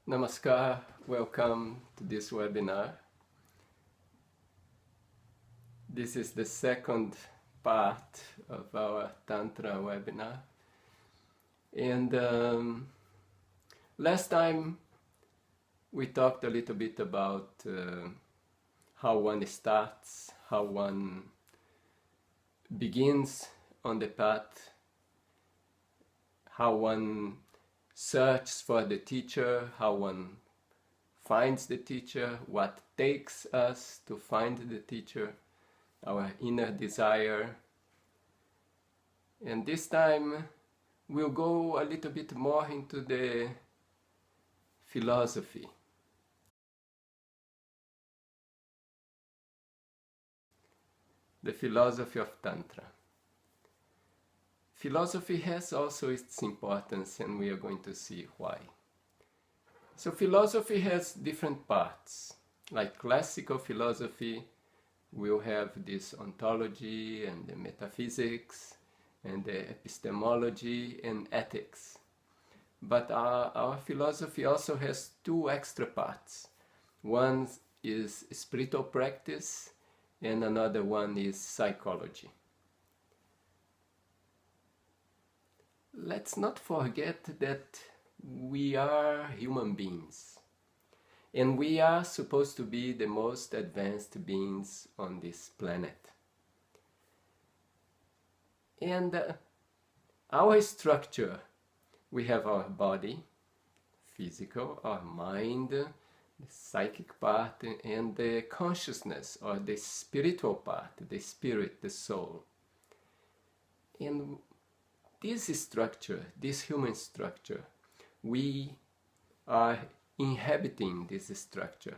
Namaskar, welcome to this webinar. This is the second part of our Tantra webinar. And last time we talked a little bit about how one starts, how one begins on the path, how one searches for the teacher, how one finds the teacher, what takes us to find the teacher, our inner desire. And this time we'll go a little bit more into the philosophy. The philosophy of Tantra. Philosophy has also its importance, and we are going to see why. So philosophy has different parts. Like classical philosophy will have this ontology and the metaphysics and the epistemology and ethics. But our philosophy also has two extra parts. One is spiritual practice and another one is psychology. Let's not forget that we are human beings, and we are supposed to be the most advanced beings on this planet. And our structure, we have our body, physical, our mind, the psychic part, and the consciousness, or the spiritual part, the spirit, the soul. And this structure, this human structure, we are inhabiting this structure.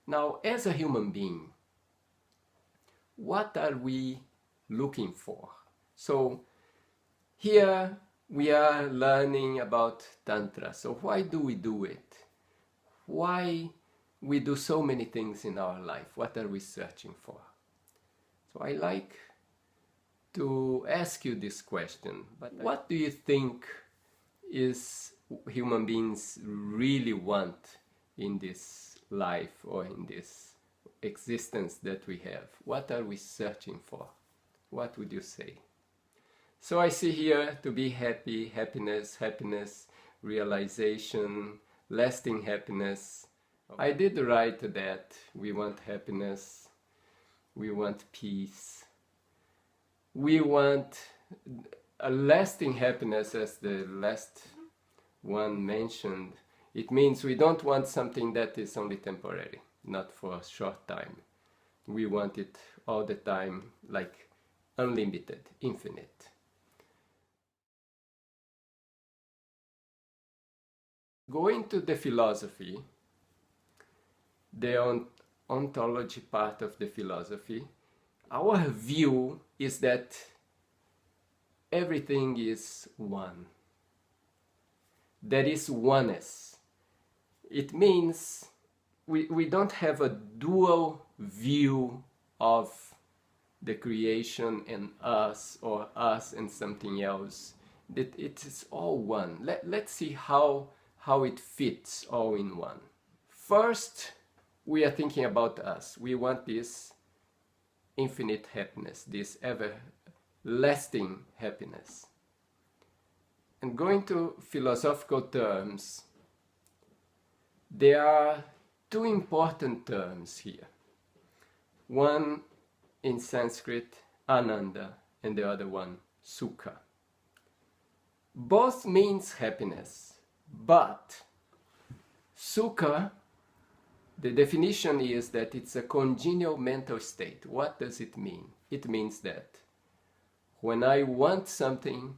Now, as a human being, what are we looking for? So, here we are learning about Tantra. So why do we do it? Why we do so many things in our life? What are we searching for? So I like to ask you this question, but what do you think is human beings really want in this life or in this existence that we have? What are we searching for? What would you say? So I see here to be happy, happiness, realization, lasting happiness. I did write that we want happiness, we want peace, we want a lasting happiness, as the last one mentioned. It means we don't want something that is only temporary, not for a short time. We want it all the time, like unlimited, infinite. Going to the philosophy, the ontology part of the philosophy, our view is that everything is one. There is oneness. It means we don't have a dual view of the creation and us, or us and something else. That it is all one. Let's see how it fits all in one. First, we are thinking about us. We want this infinite happiness, this everlasting happiness. And going to philosophical terms, there are two important terms here. One in Sanskrit, Ananda, and the other one, Sukha. Both means happiness, but Sukha, the definition is that it's a congenial mental state. What does it mean? It means that when I want something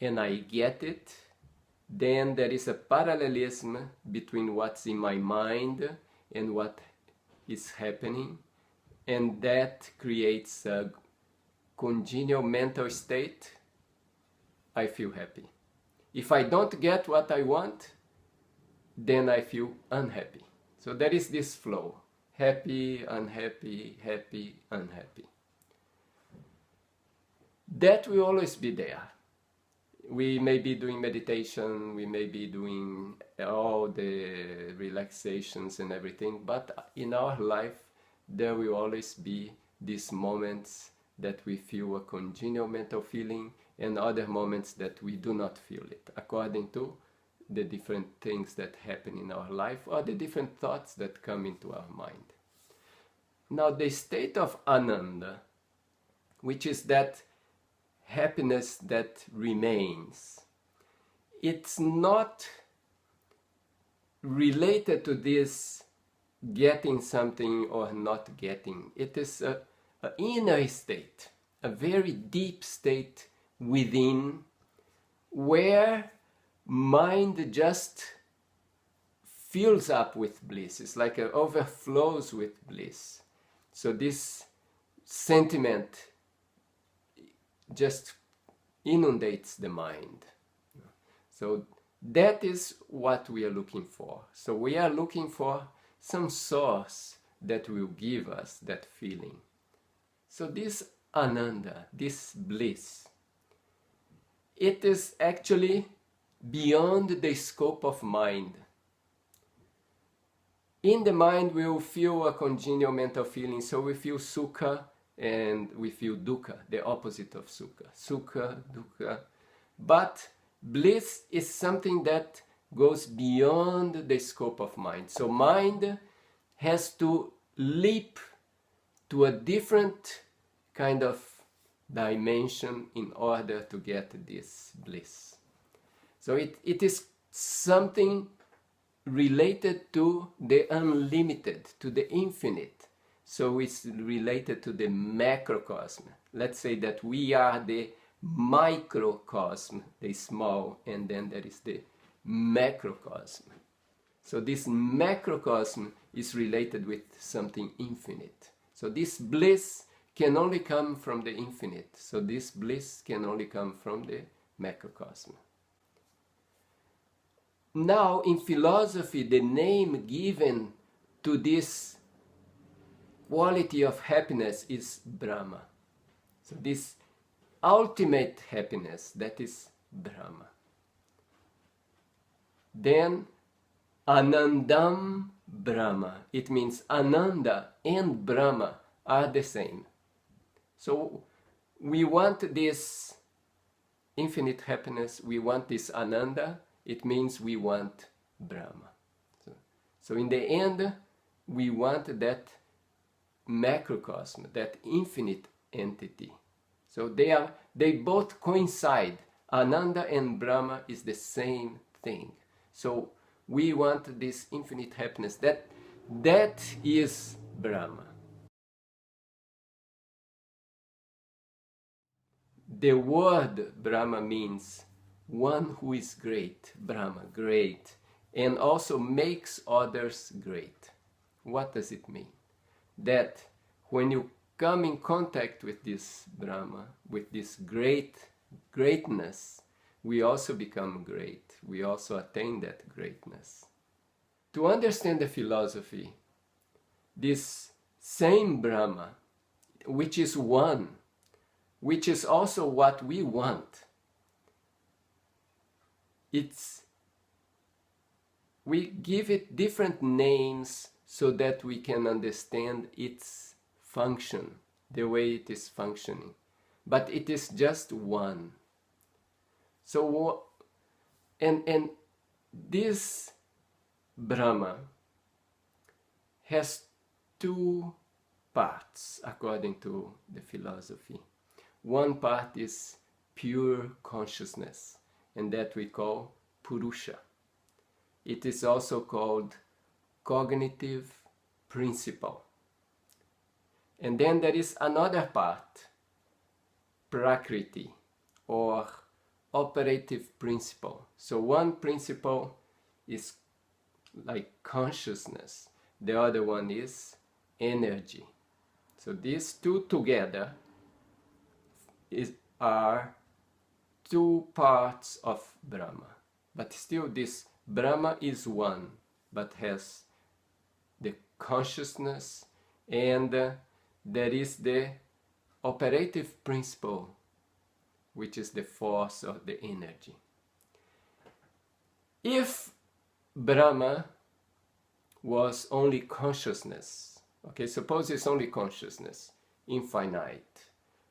and I get it, then there is a parallelism between what's in my mind and what is happening, and that creates a congenial mental state. I feel happy. If I don't get what I want, then I feel unhappy. So there is this flow, happy, unhappy, happy, unhappy. That will always be there. We may be doing meditation, we may be doing all the relaxations and everything, but in our life there will always be these moments that we feel a congenial mental feeling and other moments that we do not feel it, according to the different things that happen in our life or the different thoughts that come into our mind. Now the state of Ananda, which is that happiness that remains, it's not related to this getting something or not getting. It is an inner state, a very deep state within, where mind just fills up with bliss. It's like it overflows with bliss. So this sentiment just inundates the mind. So that is what we are looking for. So we are looking for some source that will give us that feeling. So this Ananda, this bliss, it is actually beyond the scope of mind. In the mind we will feel a congenial mental feeling, so we feel sukha and we feel dukkha, the opposite of sukha. Sukha, dukkha. But bliss is something that goes beyond the scope of mind. So mind has to leap to a different kind of dimension in order to get this bliss. So it is something related to the unlimited, to the infinite. So it's related to the macrocosm. Let's say that we are the microcosm, the small, and then there is the macrocosm. So this macrocosm is related with something infinite. So this bliss can only come from the infinite. So this bliss can only come from the macrocosm. Now, in philosophy, the name given to this quality of happiness is Brahma. So this ultimate happiness, that is Brahma. Then Anandam Brahma. It means Ananda and Brahma are the same. So we want this infinite happiness, we want this Ananda, it means we want Brahma. So in the end, we want that macrocosm, that infinite entity. So they both coincide. Ananda and Brahma is the same thing. So we want this infinite happiness. That is Brahma. The word Brahma means one who is great, Brahma, great, and also makes others great. What does it mean? That when you come in contact with this Brahma, with this greatness, we also become great. We also attain that greatness. To understand the philosophy, this same Brahma, which is one, which is also what we want, we give it different names so that we can understand its function, the way it is functioning. But it is just one. So, and this Brahma has two parts according to the philosophy. One part is pure consciousness, and that we call Purusha. It is also called cognitive principle. And then there is another part, Prakriti, or operative principle. So one principle is like consciousness, the other one is energy. So these two together are two parts of Brahma. But still this Brahma is one, but has the consciousness, and there is the operative principle which is the force or the energy. If Brahma was only consciousness, okay, suppose it's only consciousness, infinite,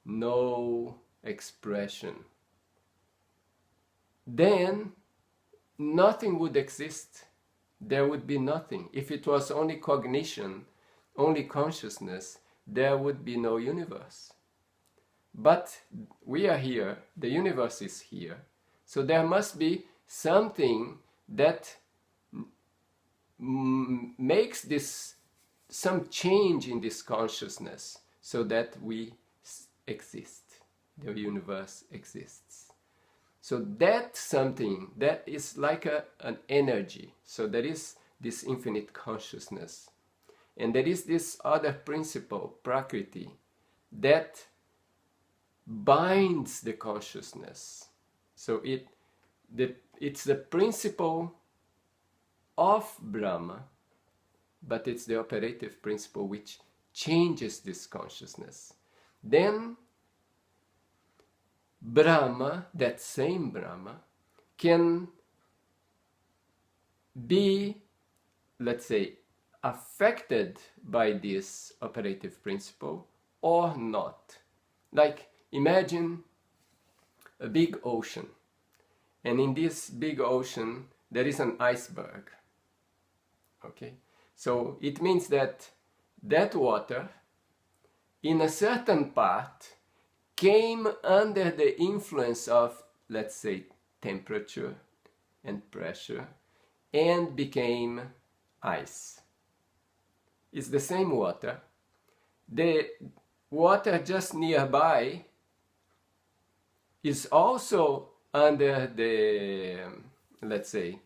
no expression, then nothing would exist. There would be nothing. If it was only cognition, only consciousness, there would be no universe. But we are here, the universe is here, so there must be something that makes this some change in this consciousness so that we exist, the universe exists. So that's something that is like an energy. So there is this infinite consciousness, and there is this other principle, Prakriti, that binds the consciousness. So it's the principle of Brahma, but it's the operative principle which changes this consciousness. Then Brahma, that same Brahma, can be, let's say, affected by this operative principle or not. Like, imagine a big ocean, and in this big ocean there is an iceberg. Okay, so it means that that water in a certain part came under the influence of, let's say, temperature and pressure and became ice. It's the same water. The water just nearby is also under the, let's say,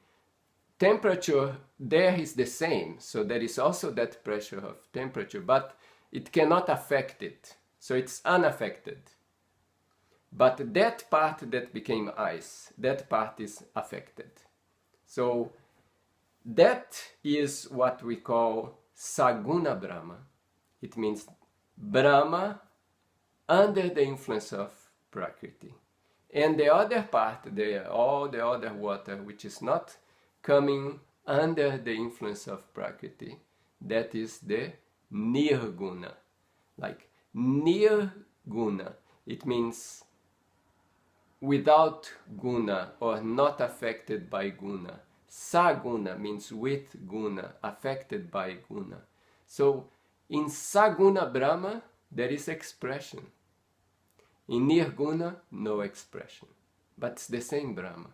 temperature there is the same, so there is also that pressure of temperature, but it cannot affect it, so it's unaffected. But that part that became ice, that part is affected. So that is what we call Saguna Brahma. It means Brahma under the influence of Prakriti. And the other part, all the other water which is not coming under the influence of Prakriti, that is the Nirguna. Like Nirguna, it means without guna or not affected by guna. Saguna means with guna, affected by guna. So in Saguna Brahma there is expression. In Nirguna, no expression. But it's the same Brahma.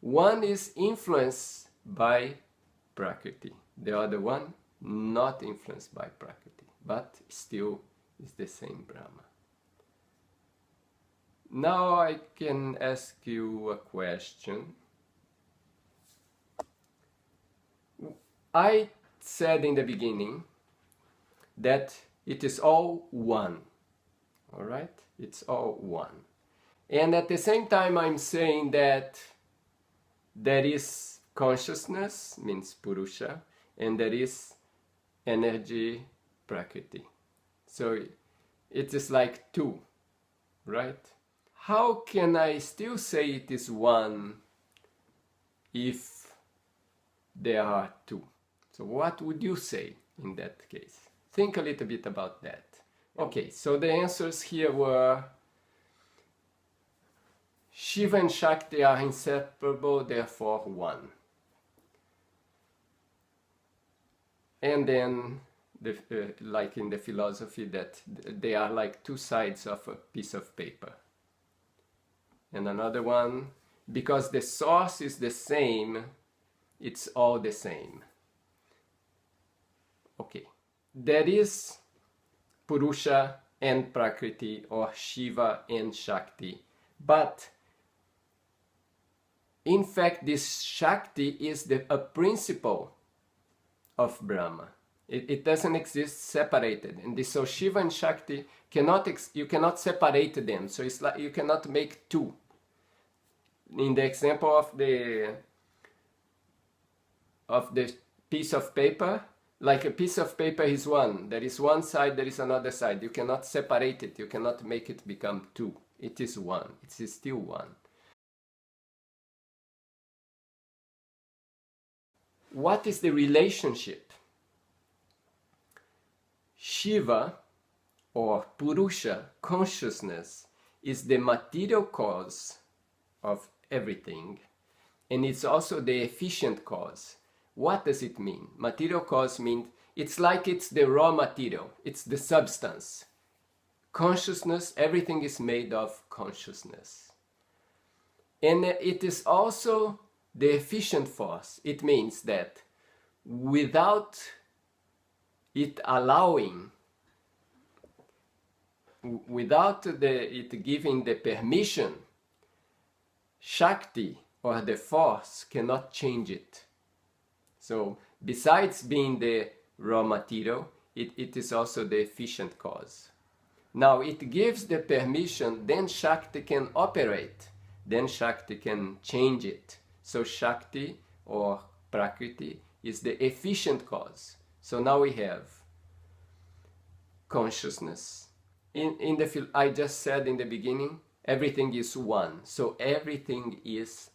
One is influenced by Prakriti. The other one not influenced by Prakriti. But still is the same Brahma. Now I can ask you a question. I said in the beginning that it is all one. All right? It's all one. And at the same time I'm saying that there is consciousness, means Purusha, and there is energy, Prakriti. So it is like two, right? How can I still say it is one if there are two? So what would you say in that case? Think a little bit about that. Okay, so the answers here were Shiva and Shakti are inseparable, therefore one. And then, like in the philosophy, that they are like two sides of a piece of paper. And another one, because the source is the same, it's all the same. Okay, there is Purusha and Prakriti, or Shiva and Shakti, but in fact this Shakti is a principle of Brahma. It doesn't exist separated, and so Shiva and Shakti you cannot separate them. So it's like you cannot make two. In the example of the piece of paper, like a piece of paper is one. There is one side, there is another side. You cannot separate it. You cannot make it become two. It is one. It is still one. What is the relationship? Shiva, or Purusha, consciousness, is the material cause of everything, and it's also the efficient cause. What does it mean? Material cause means it's like it's the raw material, it's the substance. Consciousness, everything is made of consciousness. And it is also the efficient force. It means that without it allowing, without it giving the permission, Shakti, or the force, cannot change it. So besides being the raw material, it is also the efficient cause. Now it gives the permission, then Shakti can operate, then Shakti can change it. So Shakti, or Prakriti, is the efficient cause. So now we have consciousness. In the field, I just said in the beginning, everything is one. So everything is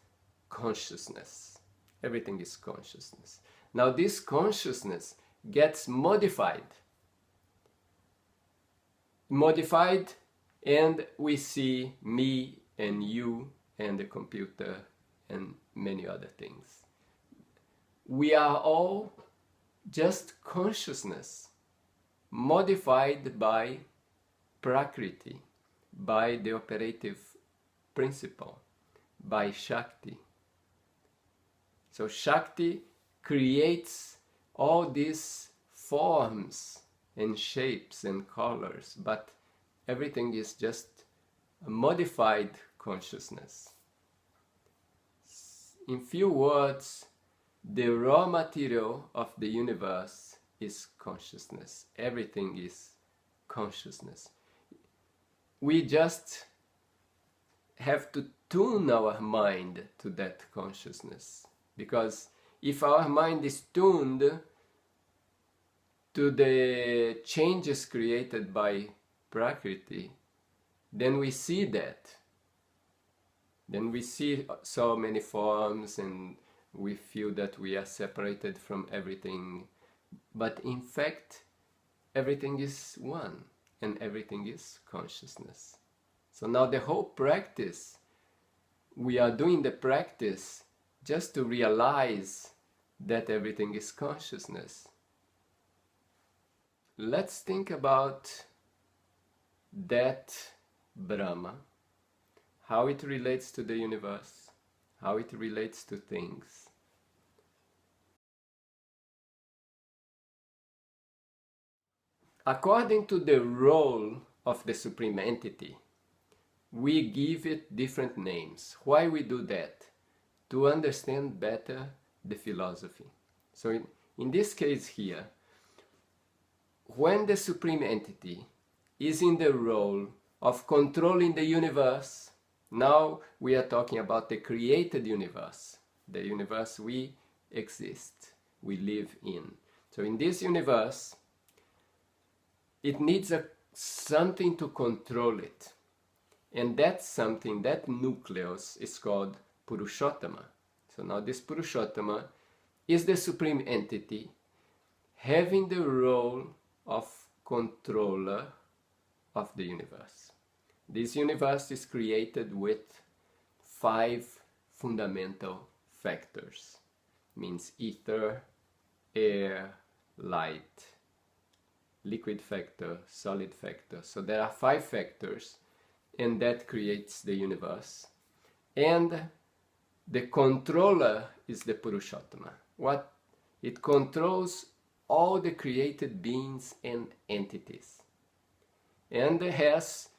consciousness. Everything is consciousness. Now this consciousness gets modified. And we see me and you and the computer and many other things. We are all just consciousness modified by Prakriti, by the operative principle, by Shakti. So Shakti creates all these forms and shapes and colors, but everything is just a modified consciousness. In few words, the raw material of the universe is consciousness. Everything is consciousness. We just have to tune our mind to that consciousness, because if our mind is tuned to the changes created by Prakriti, then we see that. Then we see so many forms and we feel that we are separated from everything. But in fact, everything is one and everything is consciousness. So now the whole practice, we are doing the practice just to realize that everything is consciousness. Let's think about that Brahma, how it relates to the universe, how it relates to things. According to the role of the Supreme Entity, we give it different names. Why we do that? To understand better the philosophy. So in this case here, when the Supreme Entity is in the role of controlling the universe, now we are talking about the created universe, the universe we exist, we live in. So in this universe, it needs something to control it. And that something, that nucleus, is called Purushottama. So now this Purushottama is the Supreme Entity having the role of controller of the universe. This universe is created with 5 fundamental factors. Means ether, air, light, liquid factor, solid factor. So there are 5 factors, and that creates the universe. And the controller is the Purushottama. What? It controls all the created beings and entities. And it has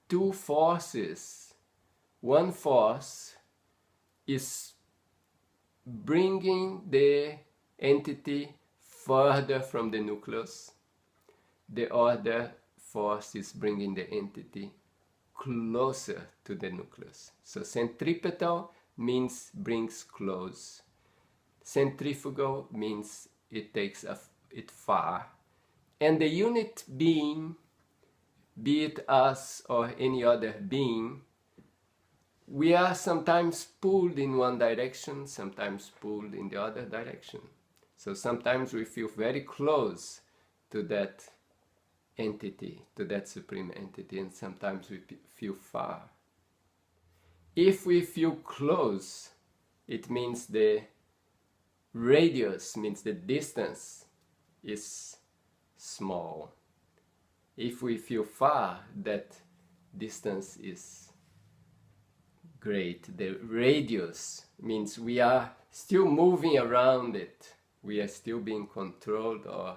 2 forces. One force is bringing the entity further from the nucleus. The other force is bringing the entity closer to the nucleus. So centripetal means brings close. Centrifugal means it takes it far. And the unit being be it us or any other being, we are sometimes pulled in one direction, sometimes pulled in the other direction. So sometimes we feel very close to that entity, to that supreme entity, and sometimes we feel far. If we feel close, it means the radius, means the distance is small. If we feel far, that distance is great. The radius means we are still moving around it. We are still being controlled or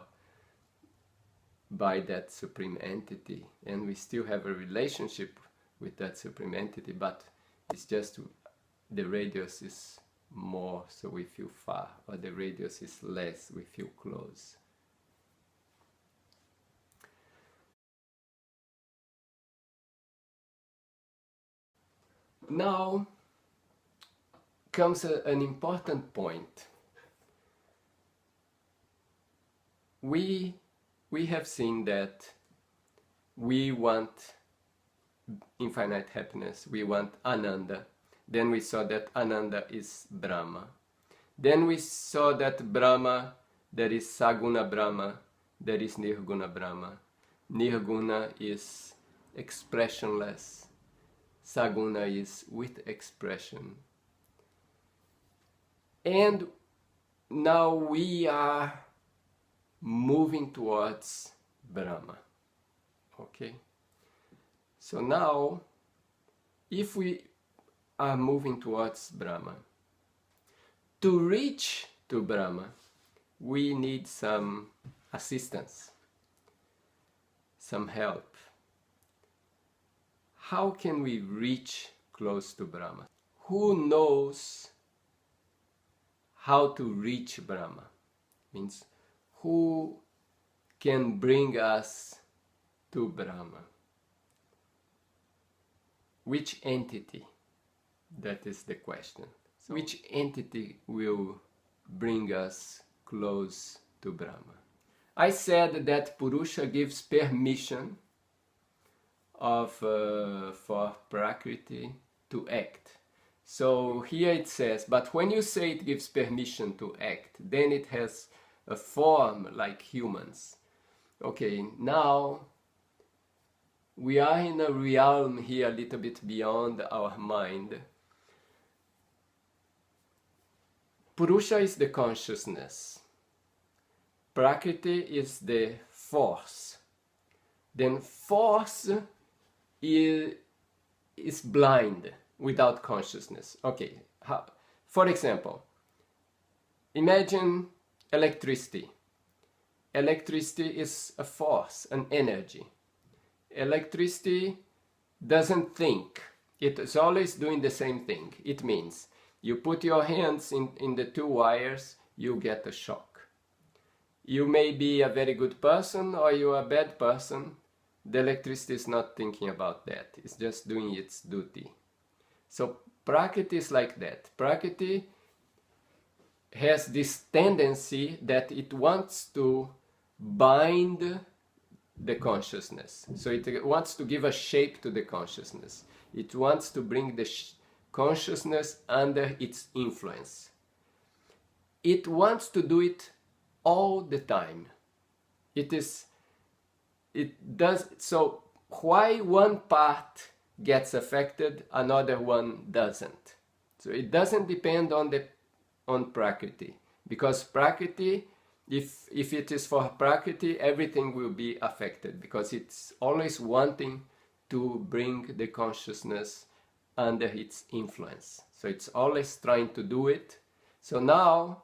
by that supreme entity, and we still have a relationship with that supreme entity, but it's just the radius is more, so we feel far, or the radius is less, we feel close. Now comes an important point. We have seen that we want infinite happiness, we want Ananda. Then we saw that Ananda is Brahma. Then we saw that Brahma, there is Saguna Brahma, there is Nirguna Brahma. Nirguna is expressionless. Saguna is with expression. And now we are moving towards Brahma. Okay? So now, if we are moving towards Brahma, to reach to Brahma, we need some assistance, some help. How can we reach close to Brahma? Who knows how to reach Brahma? Means who can bring us to Brahma? Which entity? That is the question. So which entity will bring us close to Brahma? I said that Purusha gives permission for Prakriti to act. So here it says, but when you say it gives permission to act, then it has a form like humans. Okay, now we are in a realm here a little bit beyond our mind. Purusha is the consciousness. Prakriti is the force. Then force is blind without consciousness. Okay, for example, imagine electricity. Electricity is a force, an energy. Electricity doesn't think. It is always doing the same thing. It means you put your hands in the two wires, you get a shock. You may be a very good person or you are a bad person. The electricity is not thinking about that. It's just doing its duty. So Prakriti is like that. Prakriti has this tendency that it wants to bind the consciousness. So it wants to give a shape to the consciousness. It wants to bring the consciousnness under its influence. It wants to do it all the time. It does. So why one part gets affected, another one doesn't? So it doesn't depend on Prakriti, because Prakriti, if it is for Prakriti, everything will be affected, because it's always wanting to bring the consciousness under its influence. So it's always trying to do it. So now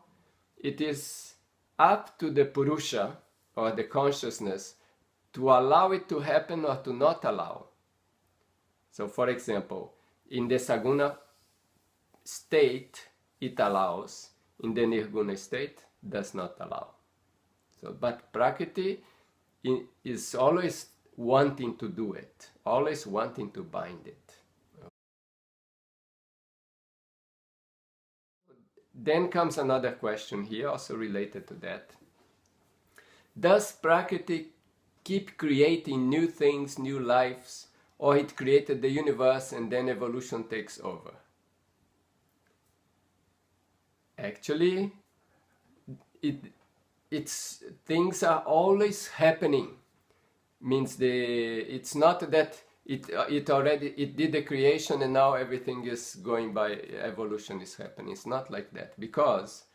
it is up to the Purusha, or the consciousness, to allow it to happen or to not allow. So for example, in the Saguna state, it allows. In the Nirguna state, does not allow. So, but Prakriti is always wanting to do it, always wanting to bind it. Then comes another question here, also related to that. Does Prakriti keep creating new things, new lives, or it created the universe and then evolution takes over. Actually, it's things are always happening. Means it's not that it did the creation and now everything is going by evolution is happening. It's not like that, because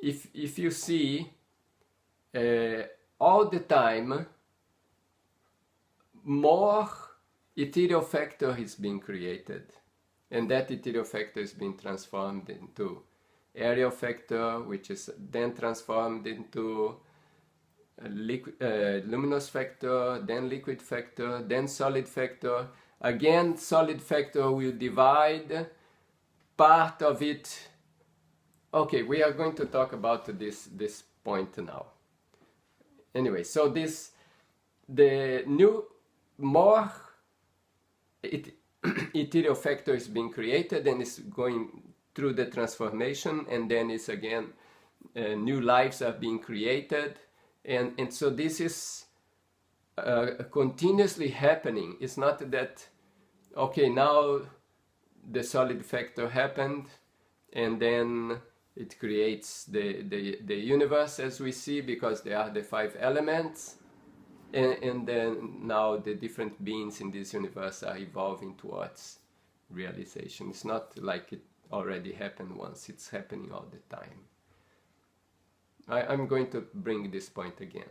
if you see all the time more ethereal factor is being created, and that ethereal factor is being transformed into aerial factor, which is then transformed into luminous factor, then liquid factor, then solid factor. Again, solid factor will divide part of it. Okay, we are going to talk about this point now. Anyway, so the new more ethereal factor is being created and is going through the transformation, and then it's again new lives are being created, and so this is continuously happening. It's not that, okay, now the solid factor happened and then it creates the universe as we see, because there are the 5 elements, and then now the different beings in this universe are evolving towards realization. It's not like it already happened once, it's happening all the time. I'm going to bring this point again.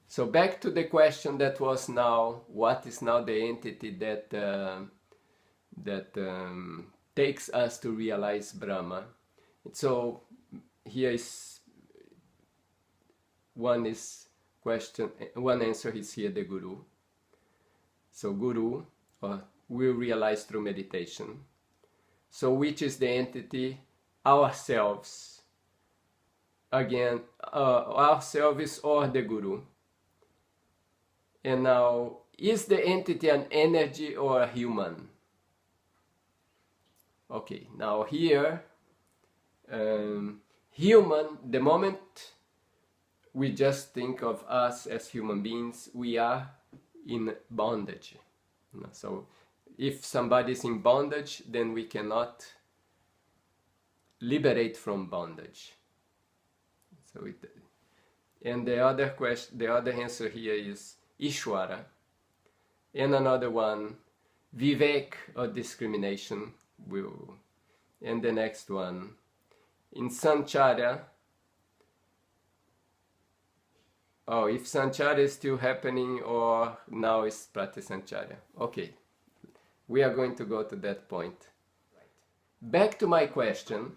So back to the question that was now, what is now the entity that takes us to realize Brahma? So here is one answer is here, the Guru. So Guru will realize through meditation. So which is the entity? Ourselves. Again, ourselves or the Guru. And now, is the entity an energy or a human? Okay, now here, human, the moment we just think of us as human beings, we are in bondage. So if somebody is in bondage, then we cannot liberate from bondage. So and the other answer here is Ishvara, and another one, Vivek or discrimination, and the next one, in Sanchara, if Sanchara is still happening or now is Pratisanchara. Okay, we are going to go to that point. Back to my question.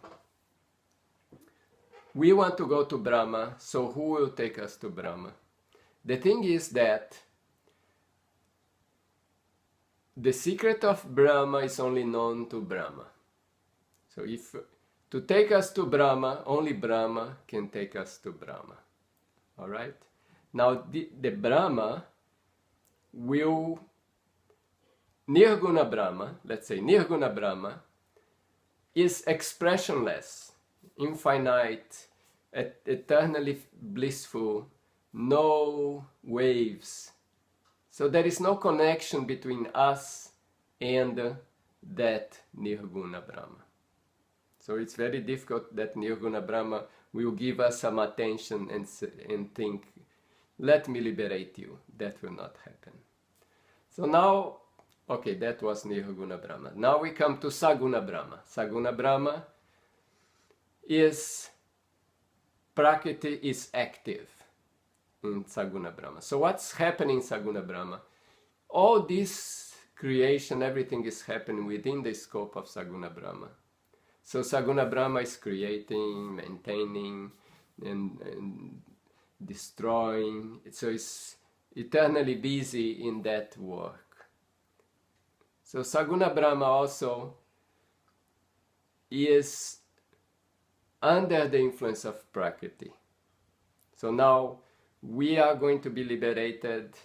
We want to go to Brahma, so who will take us to Brahma? The thing is that the secret of Brahma is only known to Brahma. So if to take us to Brahma, only Brahma can take us to Brahma. All right? Now the Brahma will, Nirguna Brahma, let's say Nirguna Brahma, is expressionless, infinite, eternally blissful, no waves. So there is no connection between us and that Nirguna Brahma. So it's very difficult that Nirguna Brahma will give us some attention and think, let me liberate you. That will not happen. So now, okay, that was Nirguna Brahma. Now we come to Saguna Brahma. Saguna Brahma is, Prakrti is active in Saguna Brahma. So what's happening in Saguna Brahma? All this creation, everything is happening within the scope of Saguna Brahma. So Saguna Brahma is creating, maintaining, and destroying. So it's eternally busy in that work. So Saguna Brahma also is under the influence of Prakrti. So now we are going to be liberated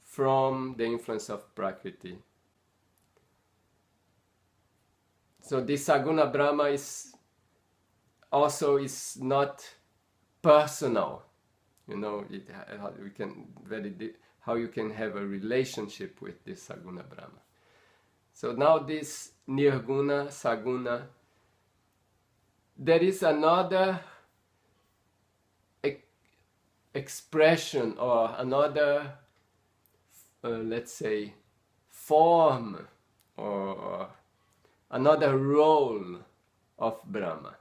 from the influence of Prakrti. So this Saguna Brahma is not personal. You know, how we can how you can have a relationship with this Saguna Brahma. So now this Nirguna, Saguna, there is another expression or another, let's say, form or another role of Brahma.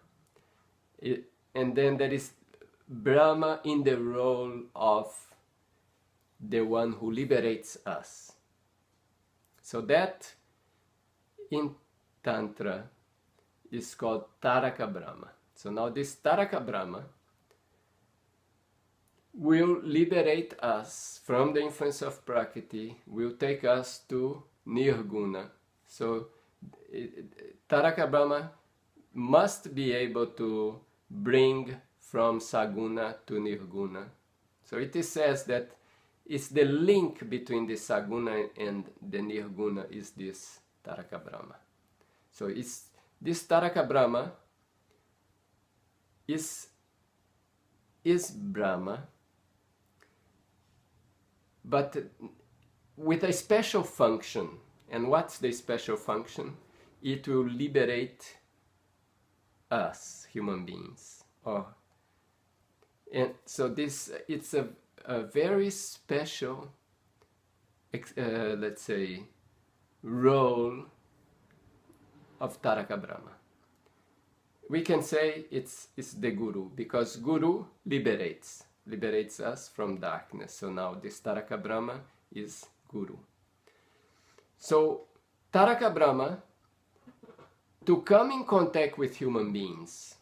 And then there is Brahma in the role of the one who liberates us. So that in Tantra is called Taraka Brahma. So now this Taraka Brahma will liberate us from the influence of Prakrti, will take us to Nirguna. So Taraka Brahma must be able to bring from Saguna to Nirguna. So it is says that it's the link between the Saguna and the Nirguna is this Taraka Brahma. So it's this Taraka Brahma is Brahma, but with a special function. And what's the special function? It will liberate us, human beings. And so this, it's a very special, let's say, role of Taraka Brahma. We can say it's the Guru, because Guru liberates us from darkness. So now this Taraka Brahma is Guru. So Taraka Brahma, to come in contact with human beings,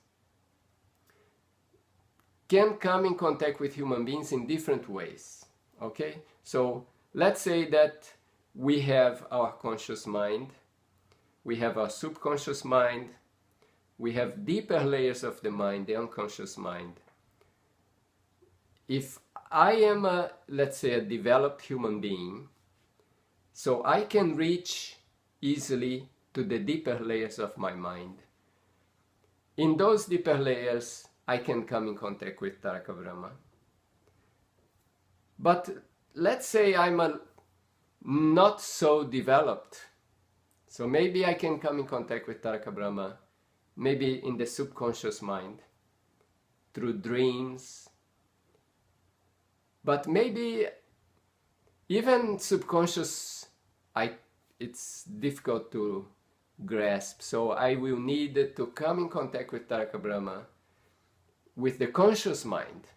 can come in contact with human beings in different ways. Okay? So let's say that we have our conscious mind, we have our subconscious mind, we have deeper layers of the mind, the unconscious mind. If I am let's say, a developed human being, so I can reach easily to the deeper layers of my mind. In those deeper layers, I can come in contact with Taraka Brahma. But let's say I'm not so developed. So maybe I can come in contact with Taraka Brahma, maybe in the subconscious mind, through dreams. But maybe even subconscious, it's difficult to grasp. So I will need to come in contact with Taraka Brahma with the conscious mind.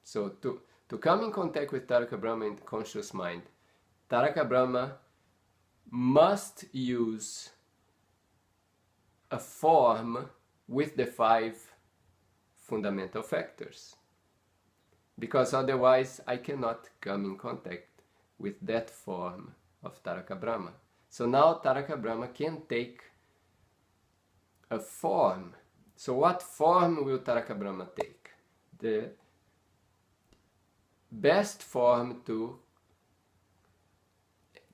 So to come in contact with Taraka Brahma in the conscious mind, Taraka Brahma must use a form with the 5 fundamental factors. Because otherwise I cannot come in contact with that form of Taraka Brahma. So now Taraka Brahma can take a form. So what form will Taraka Brahma take? The best form to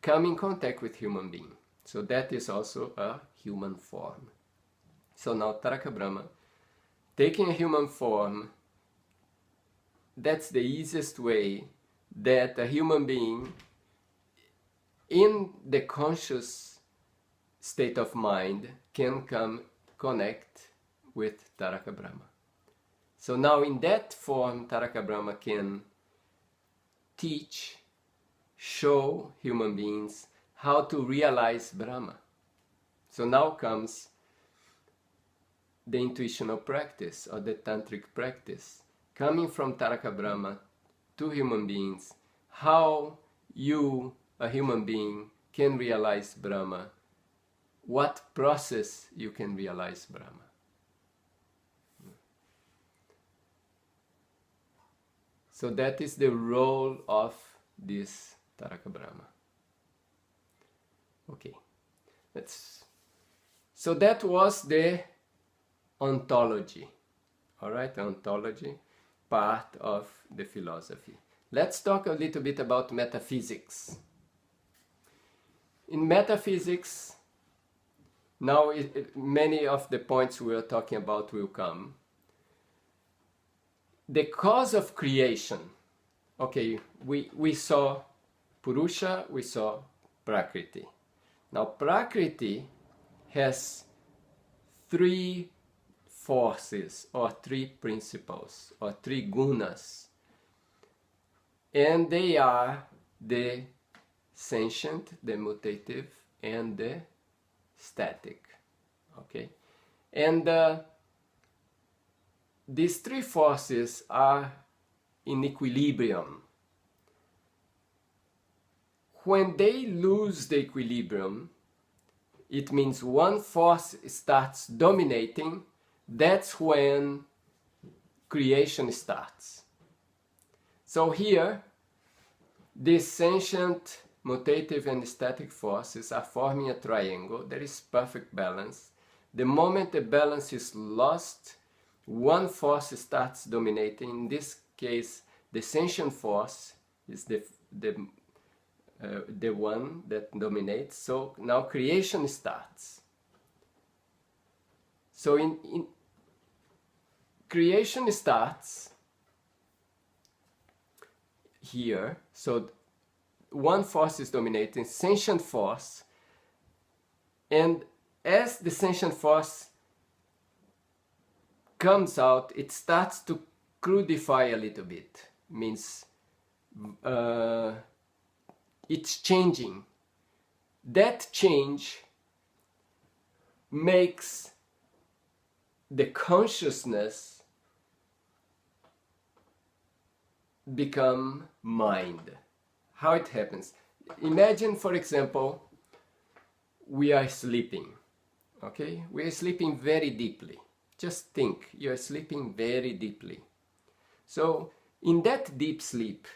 come in contact with human being. So that is also a human form. So now Taraka Brahma, taking a human form, that's the easiest way that a human being in the conscious state of mind can connect with Taraka Brahma. So now in that form, Taraka Brahma can teach, show human beings how to realize Brahma. So now comes the intuitional practice or the tantric practice, coming from Taraka Brahma to human beings, how you, a human being, can realize Brahma, what process you can realize Brahma. So that is the role of this Taraka Brahma. Okay, so that was the ontology, all right, ontology part of the philosophy. Let's talk a little bit about metaphysics. In metaphysics, now many of the points we are talking about will come. The cause of creation, okay, we saw Purusha, we saw Prakriti. Now Prakriti has three forces or three principles or three gunas, and they are the sentient, the mutative, and the static. Okay, and these three forces are in equilibrium. When they lose the equilibrium, it means one force starts dominating. That's when creation starts. So here, these sentient, mutative, and static forces are forming a triangle. There is perfect balance. The moment the balance is lost, one force starts dominating. In this case, the sentient force is the one that dominates. So now creation starts. So in creation starts here. So one force is dominating, sentient force, and as the sentient force comes out, it starts to crudify a little bit. Means it's changing. That change makes the consciousness become mind. How it happens? Imagine, for example, we are sleeping. Okay? We are sleeping very deeply. Just think, you are sleeping very deeply. So, in that deep sleep,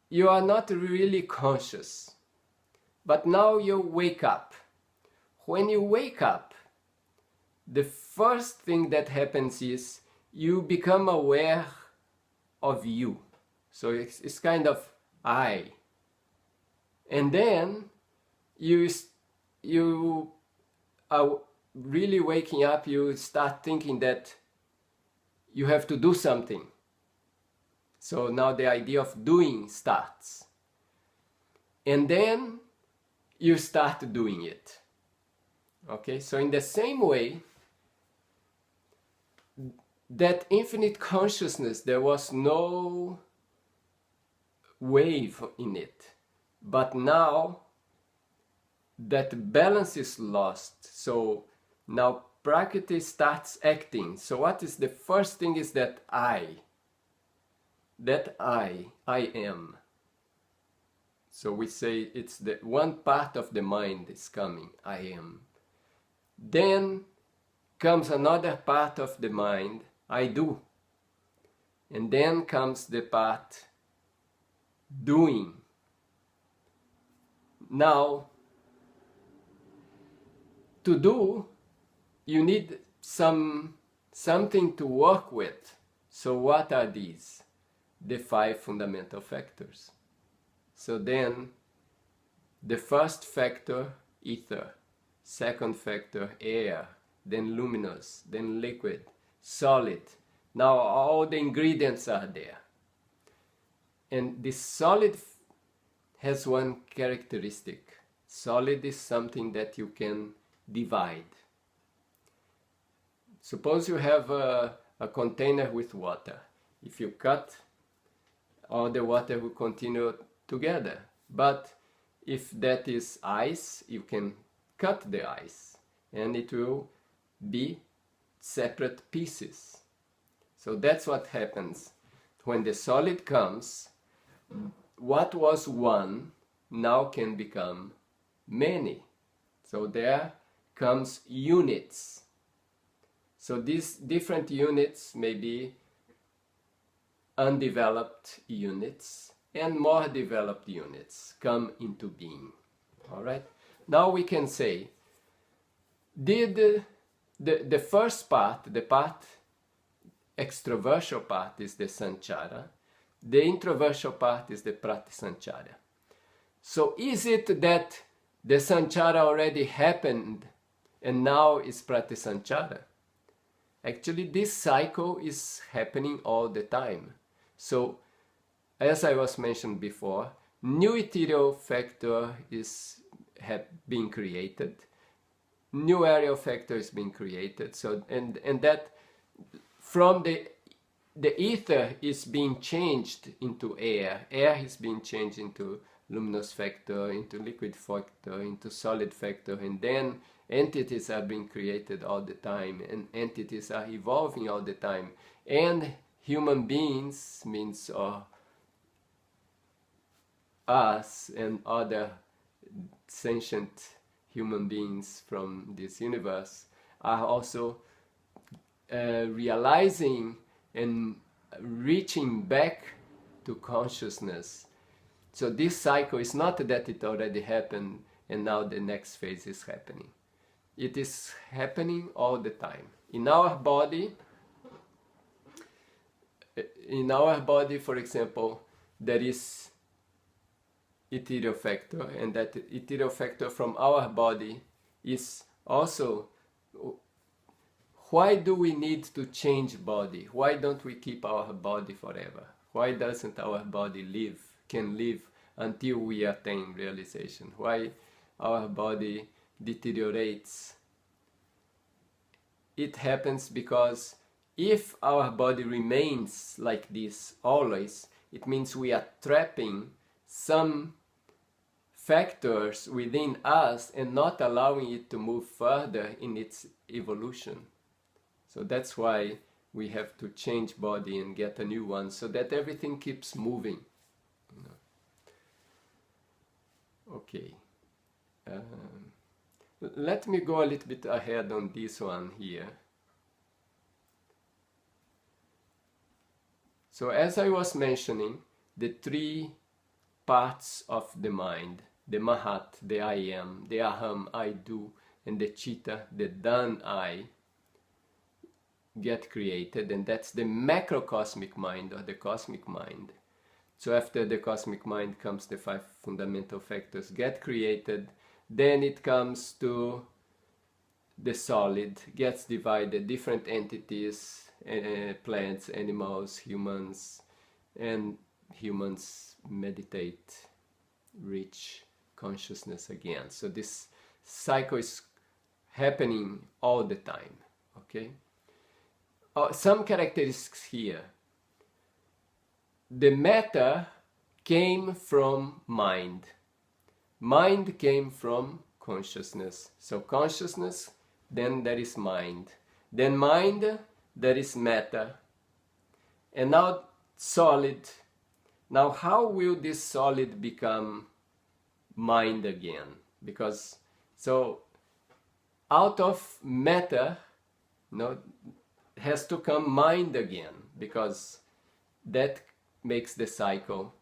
you are not really conscious. But now you wake up. When you wake up, the first thing that happens is you become aware of you. So it's kind of I. And then you are really waking up, you start thinking that you have to do something. So now the idea of doing starts. And then you start doing it. Okay, so in the same way, that infinite consciousness, there was no wave in it. But now that balance is lost. So now Prakriti starts acting. So what is the first thing is that I am. So we say it's the one part of the mind is coming, I am. Then comes another part of the mind, I do. And then comes the part doing. Now, to do, you need something to work with. So what are these? The 5 fundamental factors. So then, the first factor, ether. Second factor, air. Then luminous. Then liquid. Solid. Now all the ingredients are there. And this solid has one characteristic. Solid is something that you can divide. Suppose you have a container with water. If you cut, all the water will continue together. But if that is ice, you can cut the ice and it will be separate pieces. So that's what happens. When the solid comes, what was one now can become many. So there comes units. So these different units may be undeveloped units and more developed units come into being. All right? Now we can say, did the first part, the part, extroversial part is the sanchara, the introversial part is the pratisanchara. So is it that the sanchara already happened and now is pratisanchara? Actually, this cycle is happening all the time. So, as I was mentioned before, new ethereal factor have been created, new aerial factor is being created. So, and that from the ether is being changed into air. Air is being changed into luminous factor, into liquid factor, into solid factor, and then entities are being created all the time, and entities are evolving all the time. And human beings means us and other sentient human beings from this universe are also realizing and reaching back to consciousness. So this cycle is not that it already happened and now the next phase is happening. It is happening all the time. In our body, for example, there is ethereal factor, and that ethereal factor from our body is also... Why do we need to change body? Why don't we keep our body forever? Why doesn't our body can live until we attain realization? Why our body deteriorates? It happens because if our body remains like this always, it means we are trapping some factors within us and not allowing it to move further in its evolution. So that's why we have to change body and get a new one, so that everything keeps moving. You know. Okay. Let me go a little bit ahead on this one here. So as I was mentioning, the three parts of the mind, the Mahat, the I am, the Aham, I do, and the Chitta, the done I, get created, and that's the macrocosmic mind or the cosmic mind. So after the cosmic mind comes the five fundamental factors get created, then it comes to the solid, gets divided, different entities, plants, animals, humans, and humans meditate, reach consciousness again. So this cycle is happening all the time, okay? Some characteristics here. The matter came from mind. Mind came from consciousness. So consciousness, then there is mind. Then mind, there is matter. And now solid. Now how will this solid become mind again? Because, so out of matter, has to come mind again, because that makes the cycle